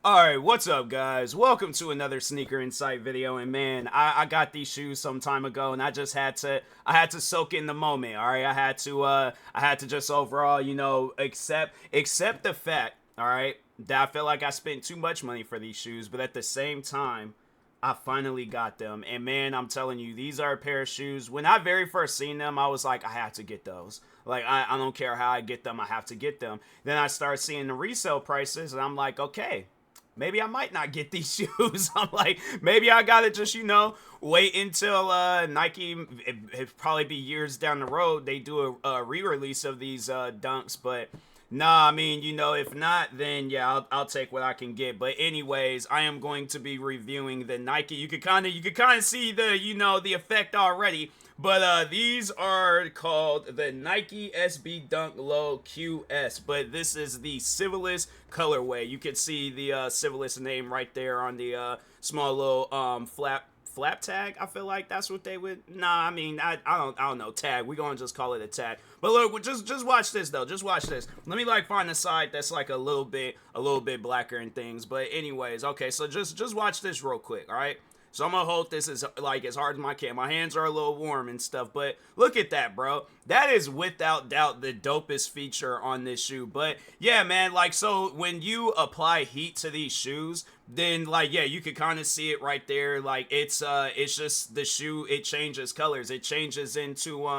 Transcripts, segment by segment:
Alright, what's up guys? Welcome to another Sneaker Insight video, and man, I got these shoes some time ago and I had to soak in the moment, alright? I had to just overall, accept the fact, alright, that I feel like I spent too much money for these shoes, but at the same time, I finally got them. And man, I'm telling you, these are a pair of shoes. When I very first seen them, I was like, I have to get those. Like, I don't care how I get them, I have to get them. Then I started seeing the resale prices, and I'm like, okay, maybe I might not get these shoes. I'm like, maybe I gotta just, wait until Nike, it probably be years down the road, they do a re-release of these dunks. But nah, I mean, if not, then yeah, I'll take what I can get. But anyways, I am going to be reviewing the Nike. You could kind of see the effect already. But these are called the Nike SB Dunk Low QS. But this is the Civilist colorway. You can see the Civilist name right there on the small little flap tag. I feel like that's what they would. Nah, I mean, I don't know, tag. We're gonna just call it a tag. But look, just watch this though. Just watch this. Let me like find a side that's like a little bit blacker and things. But anyways, okay, so just watch this real quick. All right. So I'm gonna hold this as hard as I can. My hands are a little warm and stuff, but look at that, bro. That is without doubt the dopest feature on this shoe. But yeah, man, like, so when you apply heat to these shoes, then like, yeah, you can kind of see it right there. Like, it's just the shoe, it changes colors. It changes into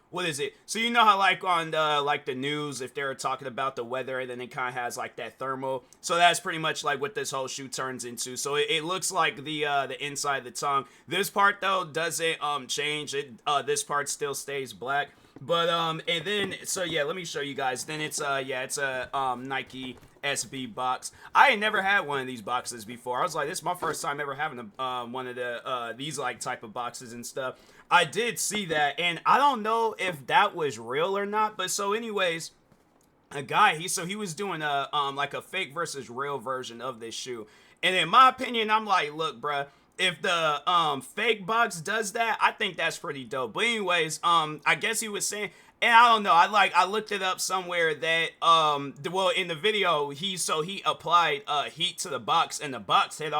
what is it? So you know how like on the news, if they're talking about the weather, and then it kind of has like that thermal. So that's pretty much like what this whole shoe turns into. So it looks like the inside of the tongue. This part though doesn't change. This part still stays black. But and then so yeah, let me show you guys. Then it's it's a Nike SB box. I ain't never had one of these boxes before. I was like, this is my first time ever having one of the these like type of boxes and stuff. I did see that, and I don't know if that was real or not. But so anyways, a guy he was doing a like a fake versus real version of this shoe. And in my opinion, I'm like, look, bruh, if the fake box does that, I think that's pretty dope. But anyways, I guess he was saying, and I don't know, I looked it up somewhere that well, in the video, he applied heat to the box, and the box had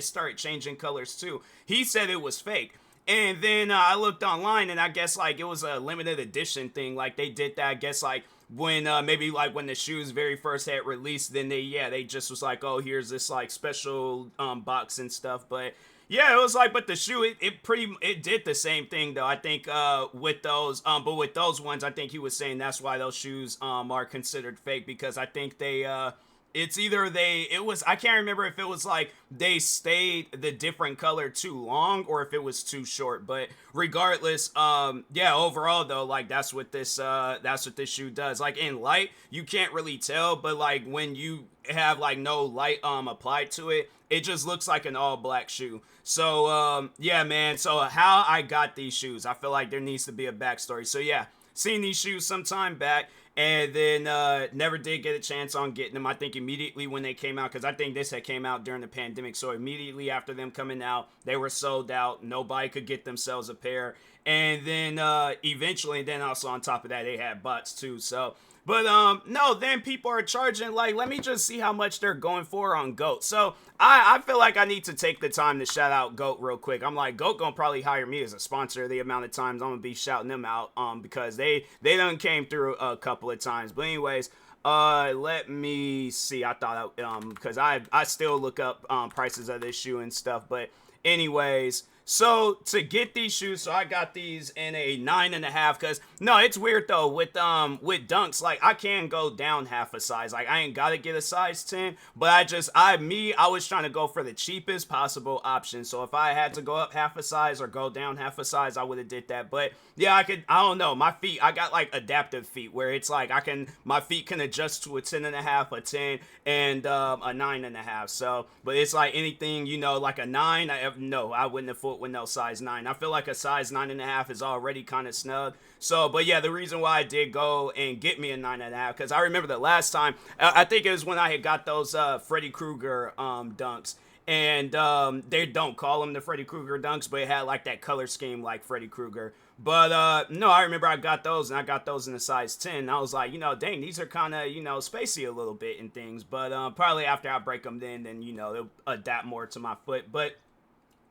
started changing colors too. He said it was fake. And then I looked online, and I guess like it was a limited edition thing. Like they did that, I guess, like when maybe like when the shoes very first had released, then they just was like, oh, here's this like special box and stuff. But yeah, it was like, but the shoe, it did the same thing though. I think with those but with those ones, I think he was saying that's why those shoes are considered fake, because I think it's either I can't remember if it was like they stayed the different color too long, or if it was too short. But regardless, yeah, overall though, like that's what this shoe does. Like in light, you can't really tell, but like when you have like no light applied to it, it just looks like an all black shoe. So yeah, man, so how I got these shoes, I feel like there needs to be a backstory. So yeah, seen these shoes some time back, and then never did get a chance on getting them. I think immediately when they came out, because I think this had came out during the pandemic, so immediately after them coming out, they were sold out. Nobody could get themselves a pair. And then eventually, then also on top of that, they had bots too. So but no, then people are charging, like, let me just see how much they're going for on GOAT. So I feel like I need to take the time to shout out GOAT real quick. I'm like, GOAT gonna probably hire me as a sponsor the amount of times I'm gonna be shouting them out, because they done came through a couple of times. But anyways, let me see. I thought because I still look up prices of this shoe and stuff. But anyways, so to get these shoes, so I got these in a 9.5, because no, it's weird though with dunks, like I can go down half a size. Like I ain't gotta get a size 10, but I was trying to go for the cheapest possible option. So if I had to go up half a size or go down half a size, I would have did that. But yeah, I don't know, my feet, I got like adaptive feet where it's like my feet can adjust to a 10.5, a 10, and a 9.5. So but it's like anything, like a 9, I wouldn't have foot with no size 9. I feel like a size 9.5 is already kind of snug. So but yeah, the reason why I did go and get me a 9.5, because I remember the last time, I think it was when I had got those Freddy Krueger dunks. and they don't call them the Freddy Krueger dunks, but it had like that color scheme like Freddy Krueger. But no, I remember I got those, and I got those in a size 10. And I was like, dang, these are kind of, spacey a little bit and things. But probably after I break them, then they'll adapt more to my foot. But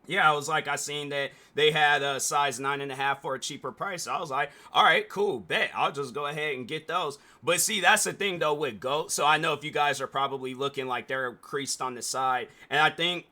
yeah, I was like, I seen that they had a size 9.5 for a cheaper price. I was like, all right, cool, bet. I'll just go ahead and get those. But see, that's the thing though with GOAT. So I know if you guys are probably looking like they're creased on the side, and I think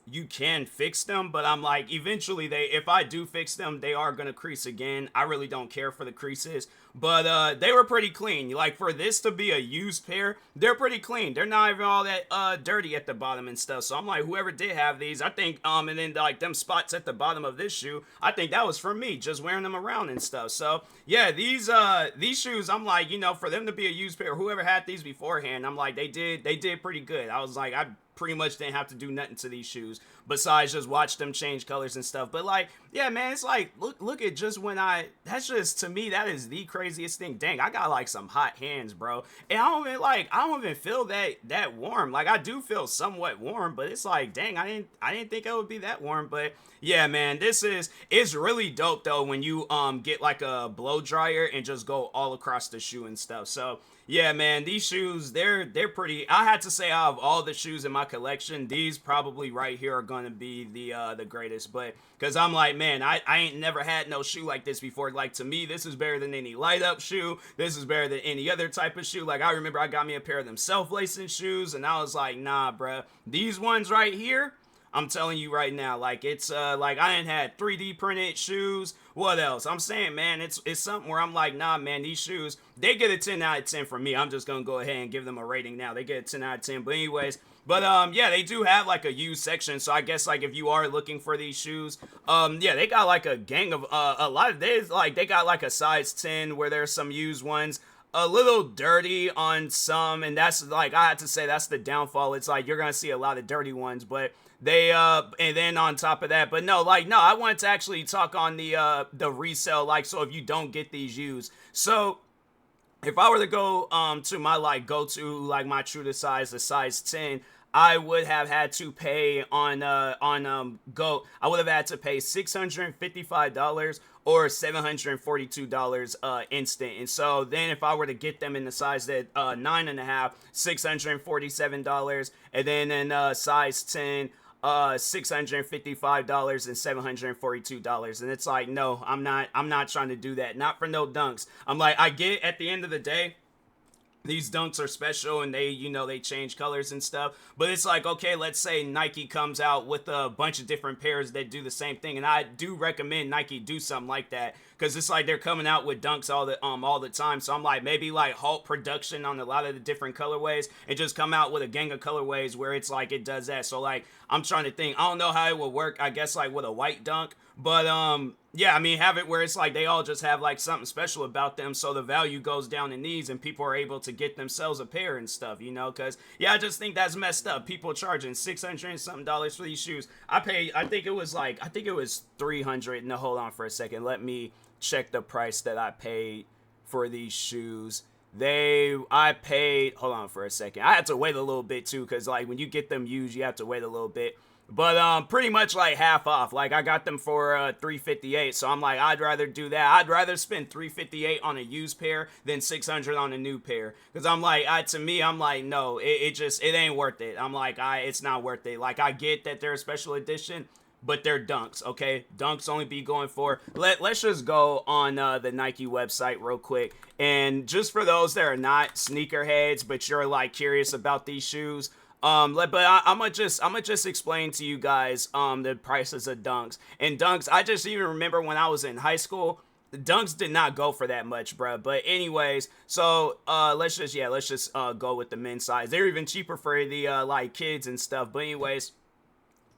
you can fix them, but I'm like, eventually if I do fix them, they are gonna crease again. I really don't care for the creases, but they were pretty clean. Like for this to be a used pair, they're pretty clean. They're not even all that dirty at the bottom and stuff. So I'm like, whoever did have these, I think and then like them spots at the bottom of this shoe, I think that was for me just wearing them around and stuff. So yeah, these shoes, I'm like, for them to be a used pair, whoever had these beforehand, I'm like, they did pretty good. I was like, I pretty much didn't have to do nothing to these shoes besides just watch them change colors and stuff. But like, yeah, man, it's like, look at just when that's just, to me, that is the craziest thing. Dang, I got like some hot hands, bro, and I don't even feel that warm. Like I do feel somewhat warm, but it's like, dang, I didn't think it would be that warm. But yeah, man, it's really dope though when you get like a blow dryer and just go all across the shoe and stuff. So yeah, man, these shoes, they're pretty. I had to say, out of all the shoes in my collection, these probably right here are gonna be the greatest. But because I'm like, man, I ain't never had no shoe like this before. Like to me, this is better than any light up shoe. This is better than any other type of shoe. Like I remember I got me a pair of them self-lacing shoes, and I was like, nah, bruh, these ones right here, I'm telling you right now, like it's like I ain't had 3D printed shoes. What else? I'm saying, man, it's something where I'm like, nah, man, these shoes, they get a 10 out of 10 from me. I'm just gonna go ahead and give them a rating now. They get a 10 out of 10. But anyways, yeah, they do have like a used section. So I guess like if you are looking for these shoes, yeah, they got like a gang of a lot of days. Like they got like a size 10 where there's some used ones. A little dirty on some, and that's like, I had to say that's the downfall. It's like you're gonna see a lot of dirty ones, but they and then on top of that, but no, I wanted to actually talk on the resale, like, so if you don't get these used, so if I were to go to my like go to like my true to size, the size 10, I would have had to pay on GOAT. I would have had to pay $655 or $742 instant. And so then if I were to get them in the size that 9.5, $647, and then in size 10, $655 and $742. And it's like, no, I'm not trying to do that. Not for no dunks. I'm like, I get at the end of the day, these dunks are special and they change colors and stuff, but it's like, okay, let's say Nike comes out with a bunch of different pairs that do the same thing, and I do recommend Nike do something like that, because it's like they're coming out with dunks all the time. So I'm like, maybe like halt production on a lot of the different colorways and just come out with a gang of colorways where it's like it does that. So like, I'm trying to think, I don't know how it would work, I guess like with a white dunk, but yeah, I mean, have it where it's like they all just have like something special about them, so the value goes down in these and people are able to get themselves a pair and stuff, because yeah, I just think that's messed up. People charging $600 and something for these shoes. I think it was 300. No, hold on for a second, let me check the price that I paid for these shoes. I paid, hold on for a second, I had to wait a little bit too, because like when you get them used, you have to wait a little bit. But pretty much like half off. Like I got them for $358. So I'm like, I'd rather do that. I'd rather spend $358 on a used pair than $600 on a new pair. Because I'm like, to me, I'm like, no, it ain't worth it. I'm like, it's not worth it. Like I get that they're a special edition, but they're dunks, okay? Dunks only be going for, let's just go on the Nike website real quick. And just for those that are not sneakerheads, but you're like curious about these shoes, I'm gonna just explain to you guys the prices of dunks. And dunks, I just even remember when I was in high school, the dunks did not go for that much, bruh. But anyways, so let's just go with the men's size. They're even cheaper for the like kids and stuff. But anyways,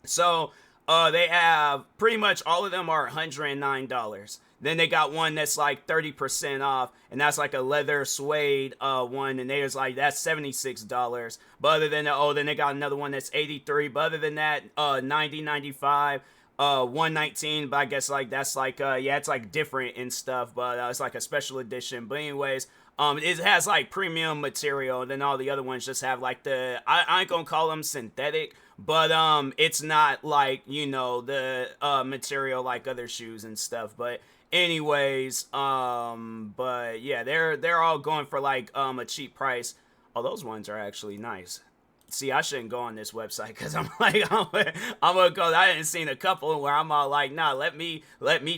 so they have pretty much all of them are $109. Then they got one that's like 30% off, and that's like a leather suede one, and there's like, that's $76. But other than that, then they got another one that's $83. But other than that, $90, $95, $119. But I guess like that's like yeah, it's like different and stuff, but it's like a special edition. But anyways, It has like premium material, and then all the other ones just have like I ain't gonna call them synthetic, but it's not like, you know, the material like other shoes and stuff. But anyways, but yeah, they're all going for like a cheap price. Oh, those ones are actually nice. See, I shouldn't go on this website because I'm like, I'm gonna go. I didn't seen a couple where I'm all like, nah, let me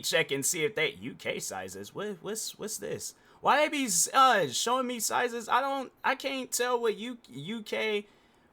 check and see if they UK sizes. What's this? Why they be showing me sizes? I can't tell what UK.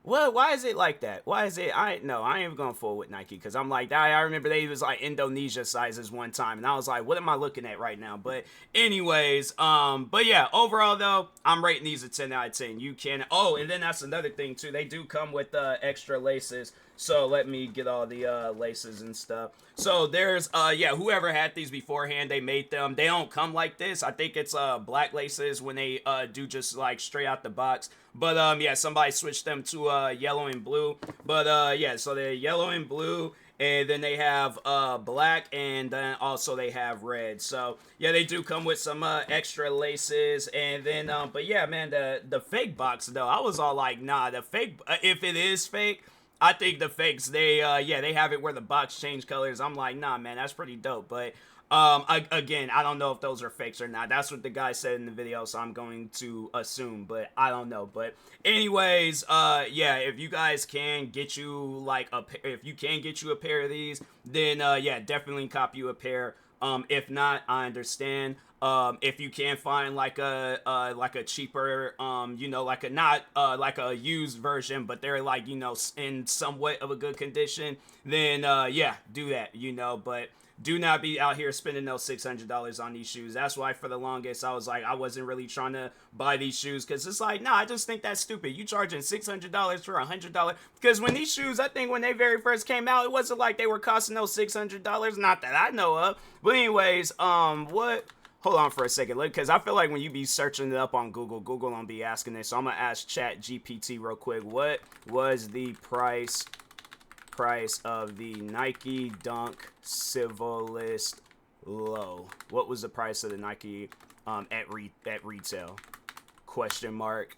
What? Why is it like that? Why is it? I ain't even going forward with Nike because I'm like, I remember they was like Indonesia sizes one time, and I was like, what am I looking at right now? But anyways, but yeah, overall though, I'm rating these a 10 out of 10. You can. Oh, and then that's another thing too. They do come with extra laces. So let me get all the laces and stuff. So there's yeah, whoever had these beforehand, they made them. They don't come like this. I think it's black laces when they do just like straight out the box. But yeah, somebody switched them to yellow and blue. But yeah, so they're yellow and blue, and then they have black, and then also they have red. So yeah, they do come with some extra laces. And then but yeah, man, the fake box though, I was all like, nah, the fake, if it is fake, I think the fakes, they yeah, they have it where the box change colors. I'm like, nah, man, that's pretty dope. But again, I don't know if those are fakes or not. That's what the guy said in the video, so I'm going to assume, but I don't know. But anyways, yeah, if you guys can get you like if you can get you a pair of these, then yeah, definitely cop you a pair. If not, I understand. If you can find like a cheaper, you know, like a not like a used version, but they're like, you know, in somewhat of a good condition, then yeah, do that, you know. But do not be out here spending those $600 on these shoes. That's why for the longest I was like, I wasn't really trying to buy these shoes, because it's like, nah, I just think that's stupid. You charging $600 for $100, because when these shoes, I think when they very first came out, it wasn't like they were costing those $600, not that I know of. But anyways, what? Hold on for a second, because I feel like when you be searching it up on Google don't be asking this. So I'm gonna ask Chat GPT real quick. What was the price of the Nike Dunk Civilist Low? What was the price of the Nike at retail? Question mark.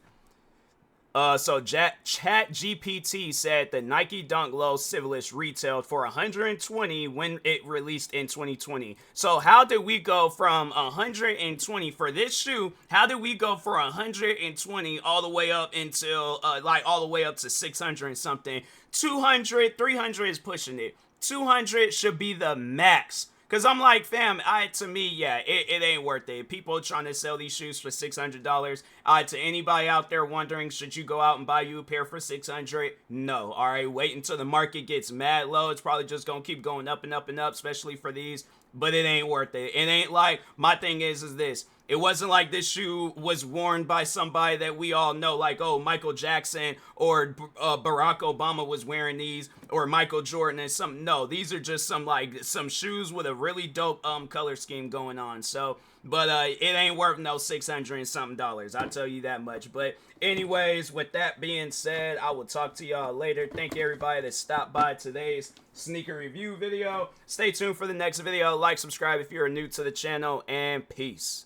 So Chat GPT said the Nike Dunk Low Civilist retailed for $120 when it released in 2020. So how did we go from $120 for this shoe? How did we go for $120 all the way up until like all the way up to 600 and something? 200, 300 is pushing it. 200 should be the max. Because I'm like, fam, to me, yeah, it ain't worth it. People trying to sell these shoes for $600. To anybody out there wondering, should you go out and buy you a pair for $600? No. All right, wait until the market gets mad low. It's probably just going to keep going up and up and up, especially for these. But it ain't worth it. It ain't like, my thing is this. It wasn't like this shoe was worn by somebody that we all know, like, oh, Michael Jackson or Barack Obama was wearing these, or Michael Jordan and some. No, these are just some shoes with a really dope color scheme going on. So, but it ain't worth no $600 and something. I'll tell you that much. But anyways, with that being said, I will talk to y'all later. Thank you everybody that stopped by today's sneaker review video. Stay tuned for the next video. Like, subscribe if you're new to the channel, and peace.